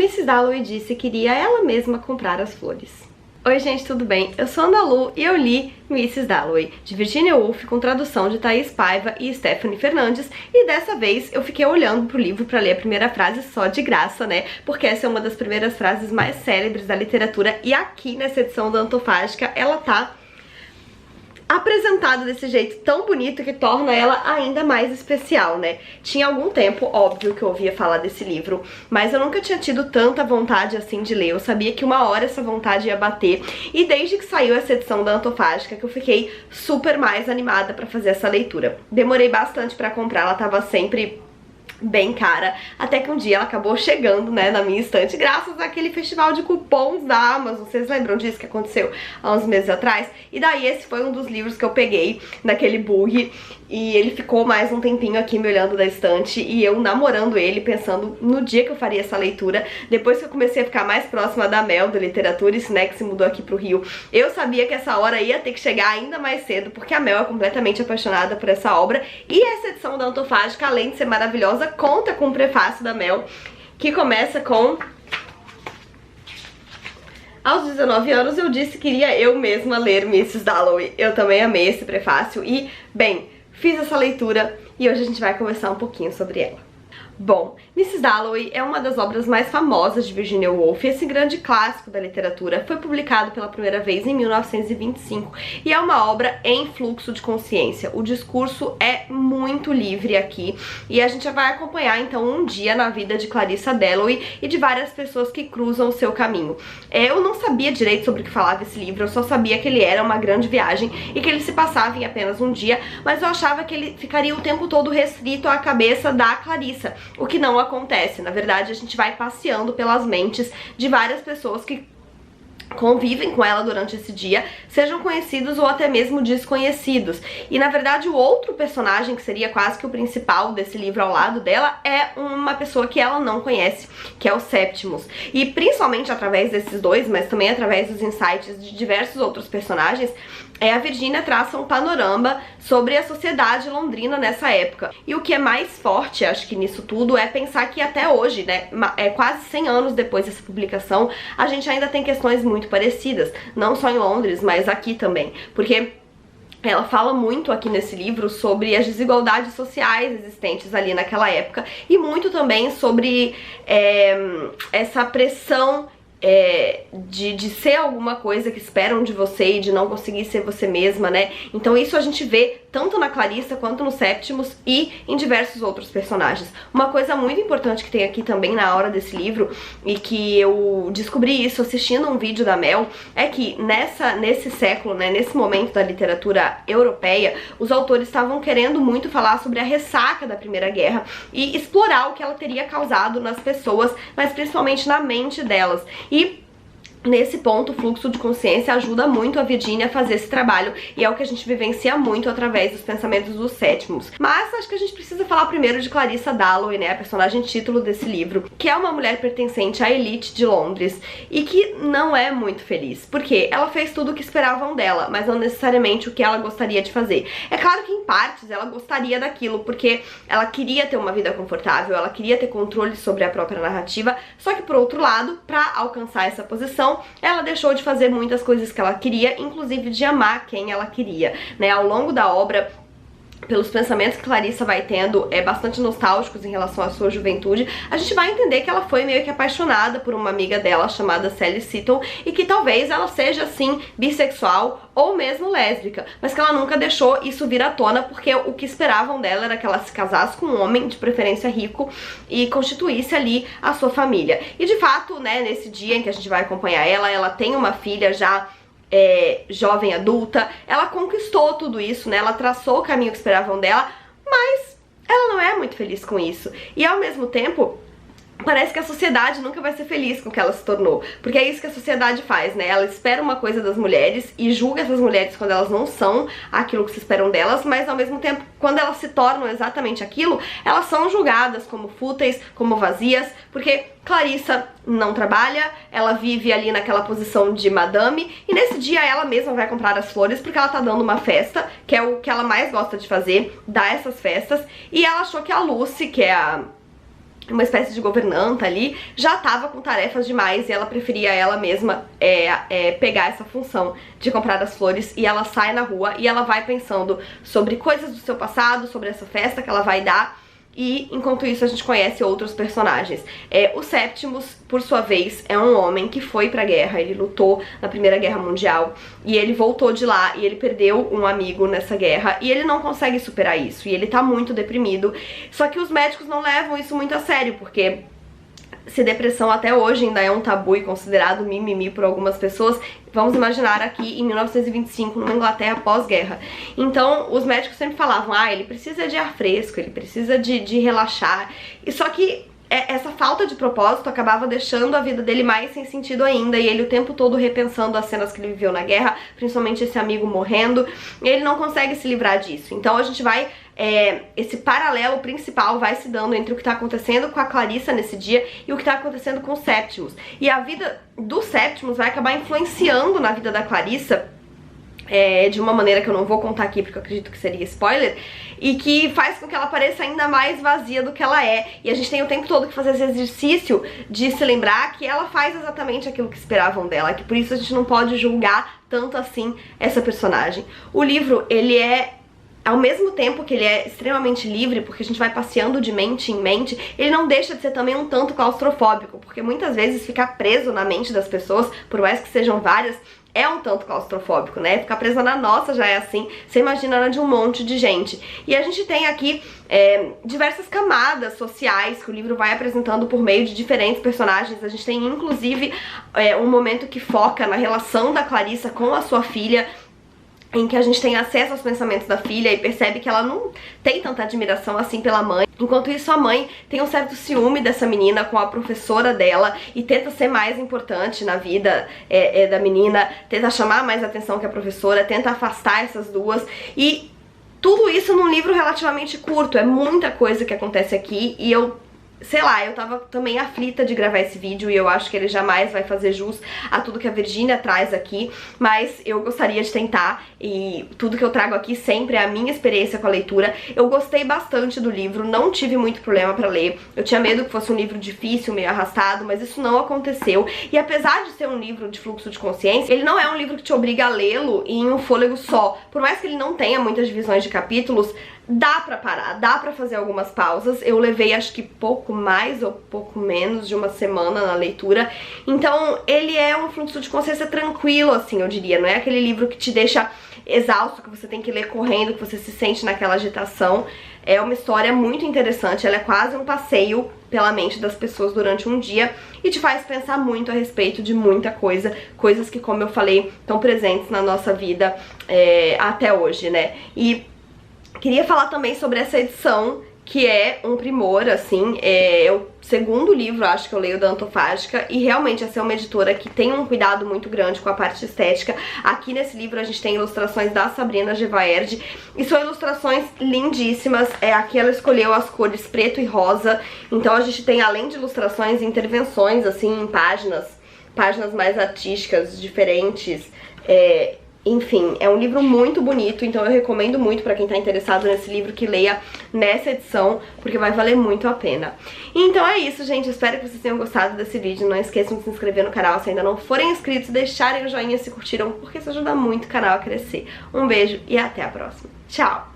Mrs. Dalloway disse que iria ela mesma comprar as flores. Oi gente, tudo bem? Eu sou a Ana Lu e eu li Mrs. Dalloway, de Virginia Woolf, com tradução de Thaís Paiva e Stephanie Fernandes, e dessa vez eu fiquei olhando pro livro pra ler a primeira frase só de graça, né? Porque essa é uma das primeiras frases mais célebres da literatura, e aqui nessa edição da Antofágica ela tá apresentada desse jeito tão bonito que torna ela ainda mais especial, né? Tinha algum tempo, óbvio, que eu ouvia falar desse livro, mas eu nunca tinha tido tanta vontade assim de ler. Eu sabia que uma hora essa vontade ia bater, e desde que saiu essa edição da Antofágica que eu fiquei super mais animada pra fazer essa leitura. Demorei bastante pra comprar, ela tava sempre bem cara, até que um dia ela acabou chegando, né, na minha estante, graças àquele festival de cupons da Amazon. Vocês lembram disso que aconteceu há uns meses atrás? E daí esse foi um dos livros que eu peguei naquele bug, e ele ficou mais um tempinho aqui me olhando da estante, e eu namorando ele, pensando no dia que eu faria essa leitura. Depois que eu comecei a ficar mais próxima da Mel, da literatura, isso, né, que se mudou aqui pro Rio, eu sabia que essa hora ia ter que chegar ainda mais cedo, porque a Mel é completamente apaixonada por essa obra, e essa edição da Antofágica, além de ser maravilhosa, conta com o prefácio da Mel, que começa com: aos 19 anos eu disse que iria eu mesma ler Mrs. Dalloway. Eu também amei esse prefácio e, bem, fiz essa leitura e hoje a gente vai conversar um pouquinho sobre ela. Bom, Mrs. Dalloway é uma das obras mais famosas de Virginia Woolf. Esse grande clássico da literatura foi publicado pela primeira vez em 1925 e é uma obra em fluxo de consciência. O discurso é muito livre aqui e a gente vai acompanhar então um dia na vida de Clarissa Dalloway e de várias pessoas que cruzam o seu caminho. Eu não sabia direito sobre o que falava esse livro, eu só sabia que ele era uma grande viagem e que ele se passava em apenas um dia, mas eu achava que ele ficaria o tempo todo restrito à cabeça da Clarissa, o que não acontece. Na verdade, a gente vai passeando pelas mentes de várias pessoas que convivem com ela durante esse dia, sejam conhecidos ou até mesmo desconhecidos. E na verdade o outro personagem, que seria quase que o principal desse livro ao lado dela, é uma pessoa que ela não conhece, que é o Septimus. E principalmente através desses dois, mas também através dos insights de diversos outros personagens, a Virginia traça um panorama sobre a sociedade londrina nessa época. E o que é mais forte, acho que nisso tudo, é pensar que até hoje, né, quase 100 anos depois dessa publicação, a gente ainda tem questões muito parecidas, não só em Londres, mas aqui também, porque ela fala muito aqui nesse livro sobre as desigualdades sociais existentes ali naquela época e muito também sobre essa pressão de ser alguma coisa que esperam de você e de não conseguir ser você mesma, né? Então isso a gente vê tanto na Clarissa quanto no Septimus e em diversos outros personagens. Uma coisa muito importante que tem aqui também na hora desse livro, e que eu descobri isso assistindo um vídeo da Mel, é que nesse século, né, nesse momento da literatura europeia, os autores estavam querendo muito falar sobre a ressaca da Primeira Guerra e explorar o que ela teria causado nas pessoas, mas principalmente na mente delas. E nesse ponto, o fluxo de consciência ajuda muito a Virginia a fazer esse trabalho, e é o que a gente vivencia muito através dos pensamentos dos Septimus. Mas acho que a gente precisa falar primeiro de Clarissa Dalloway, né, a personagem título desse livro, que é uma mulher pertencente à elite de Londres e que não é muito feliz, porque ela fez tudo o que esperavam dela, mas não necessariamente o que ela gostaria de fazer. É claro que em partes ela gostaria daquilo, porque ela queria ter uma vida confortável, ela queria ter controle sobre a própria narrativa, só que por outro lado, para alcançar essa posição, ela deixou de fazer muitas coisas que ela queria, inclusive de amar quem ela queria, né? Ao longo da obra, pelos pensamentos que Clarissa vai tendo, bastante nostálgicos em relação à sua juventude, a gente vai entender que ela foi meio que apaixonada por uma amiga dela chamada Sally Seton, e que talvez ela seja, assim, bissexual ou mesmo lésbica, mas que ela nunca deixou isso vir à tona, porque o que esperavam dela era que ela se casasse com um homem, de preferência rico, e constituísse ali a sua família. E de fato, né, nesse dia em que a gente vai acompanhar ela tem uma filha já jovem adulta, ela conquistou tudo isso, né? Ela traçou o caminho que esperavam dela, mas ela não é muito feliz com isso. E ao mesmo tempo, parece que a sociedade nunca vai ser feliz com o que ela se tornou, porque é isso que a sociedade faz, né? Ela espera uma coisa das mulheres e julga essas mulheres quando elas não são aquilo que se esperam delas, mas ao mesmo tempo, quando elas se tornam exatamente aquilo, elas são julgadas como fúteis, como vazias, porque Clarissa não trabalha, ela vive ali naquela posição de madame, e nesse dia ela mesma vai comprar as flores porque ela tá dando uma festa, que é o que ela mais gosta de fazer, dar essas festas, e ela achou que a Lucy, que é uma espécie de governanta ali, já tava com tarefas demais e ela preferia ela mesma pegar essa função de comprar as flores, e ela sai na rua e ela vai pensando sobre coisas do seu passado, sobre essa festa que ela vai dar. E enquanto isso a gente conhece outros personagens. O Septimus, por sua vez, é um homem que foi pra guerra. Ele lutou na Primeira Guerra Mundial e ele voltou de lá e ele perdeu um amigo nessa guerra e ele não consegue superar isso e ele tá muito deprimido. Só que os médicos não levam isso muito a sério, porque se depressão até hoje ainda é um tabu e considerado mimimi por algumas pessoas, vamos imaginar aqui em 1925, numa Inglaterra pós-guerra. Então, os médicos sempre falavam, ele precisa de ar fresco, ele precisa de relaxar. E só que essa falta de propósito acabava deixando a vida dele mais sem sentido ainda, e ele o tempo todo repensando as cenas que ele viveu na guerra, principalmente esse amigo morrendo, e ele não consegue se livrar disso. Então a gente vai... esse paralelo principal vai se dando entre o que tá acontecendo com a Clarissa nesse dia e o que tá acontecendo com o Septimus. E a vida do Septimus vai acabar influenciando na vida da Clarissa de uma maneira que eu não vou contar aqui porque eu acredito que seria spoiler, e que faz com que ela pareça ainda mais vazia do que ela é. E a gente tem o tempo todo que fazer esse exercício de se lembrar que ela faz exatamente aquilo que esperavam dela, que por isso a gente não pode julgar tanto assim essa personagem. O livro, ele ao mesmo tempo que ele é extremamente livre, porque a gente vai passeando de mente em mente, ele não deixa de ser também um tanto claustrofóbico, porque muitas vezes ficar preso na mente das pessoas, por mais que sejam várias, é um tanto claustrofóbico, né? Ficar presa na nossa já é assim, você imagina na de um monte de gente. E a gente tem aqui diversas camadas sociais que o livro vai apresentando por meio de diferentes personagens. A gente tem inclusive um momento que foca na relação da Clarissa com a sua filha, em que a gente tem acesso aos pensamentos da filha e percebe que ela não tem tanta admiração assim pela mãe. Enquanto isso, a mãe tem um certo ciúme dessa menina com a professora dela e tenta ser mais importante na vida da menina, tenta chamar mais atenção que a professora, tenta afastar essas duas. E tudo isso num livro relativamente curto, é muita coisa que acontece aqui e sei lá, eu tava também aflita de gravar esse vídeo e eu acho que ele jamais vai fazer jus a tudo que a Virginia traz aqui, mas eu gostaria de tentar, e tudo que eu trago aqui sempre é a minha experiência com a leitura. Eu gostei bastante do livro, não tive muito problema pra ler, eu tinha medo que fosse um livro difícil, meio arrastado, mas isso não aconteceu. E apesar de ser um livro de fluxo de consciência, ele não é um livro que te obriga a lê-lo em um fôlego só. Por mais que ele não tenha muitas divisões de capítulos, dá pra parar, dá pra fazer algumas pausas. Eu levei acho que pouco mais ou pouco menos de uma semana na leitura. Então ele é um fluxo de consciência tranquilo, assim, eu diria. Não é aquele livro que te deixa exausto, que você tem que ler correndo, que você se sente naquela agitação. É uma história muito interessante, ela é quase um passeio pela mente das pessoas durante um dia e te faz pensar muito a respeito de muita coisa, coisas que, como eu falei, estão presentes na nossa vida até hoje, né? E queria falar também sobre essa edição, que é um primor, assim, é o segundo livro, acho que eu leio da Antofágica, e realmente essa é uma editora que tem um cuidado muito grande com a parte estética. Aqui nesse livro a gente tem ilustrações da Sabrina Gevaerd, e são ilustrações lindíssimas. Aqui ela escolheu as cores preto e rosa, então a gente tem, além de ilustrações, intervenções, assim, em páginas mais artísticas, diferentes. Enfim, é um livro muito bonito, então eu recomendo muito pra quem tá interessado nesse livro que leia nessa edição, porque vai valer muito a pena. Então é isso, gente, espero que vocês tenham gostado desse vídeo. Não esqueçam de se inscrever no canal se ainda não forem inscritos, deixarem o joinha se curtiram, porque isso ajuda muito o canal a crescer. Um beijo e até a próxima. Tchau!